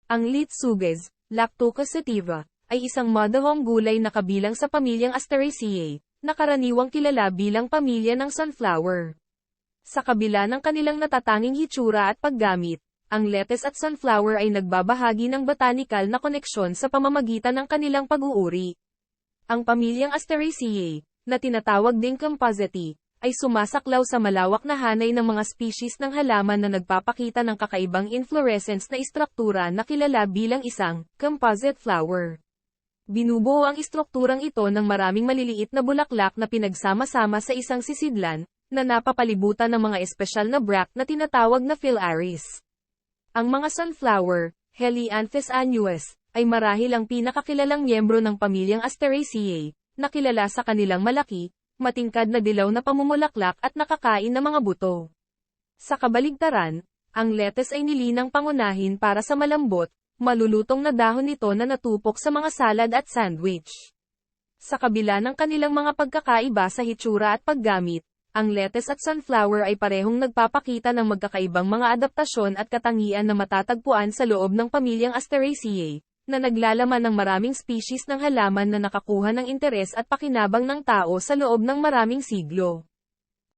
Ang Litsuges, Lactuca sativa, ay isang madahong gulay na kabilang sa pamilyang Asteraceae, na karaniwang kilala bilang pamilya ng sunflower. Sa kabila ng kanilang natatanging hitsura at paggamit, ang lettuce at sunflower ay nagbabahagi ng botanikal na koneksyon sa pamamagitan ng kanilang pag-uuri. Ang pamilyang Asteraceae, na tinatawag ding Compositae, ay sumasaklaw sa malawak na hanay ng mga species ng halaman na nagpapakita ng kakaibang inflorescence na istruktura na kilala bilang isang composite flower. Binubuo ang istrukturang ito ng maraming maliliit na bulaklak na pinagsama-sama sa isang sisidlan, na napapalibutan ng mga espesyal na bract na tinatawag na phylloaries. Ang mga sunflower, Helianthus annuus, ay marahil ang pinakakilalang miyembro ng pamilyang Asteraceae, na kilala sa kanilang malaki, matingkad na dilaw na pamumulaklak at nakakain na mga buto. Sa kabaligtaran, ang lettuce ay nilinang pangunahin para sa malambot, malulutong na dahon nito na natupok sa mga salad at sandwich. Sa kabila ng kanilang mga pagkakaiba sa hitsura at paggamit, ang lettuce at sunflower ay parehong nagpapakita ng magkakaibang mga adaptasyon at katangian na matatagpuan sa loob ng pamilyang Asteraceae, na naglalaman ng maraming species ng halaman na nakakuha ng interes at pakinabang ng tao sa loob ng maraming siglo.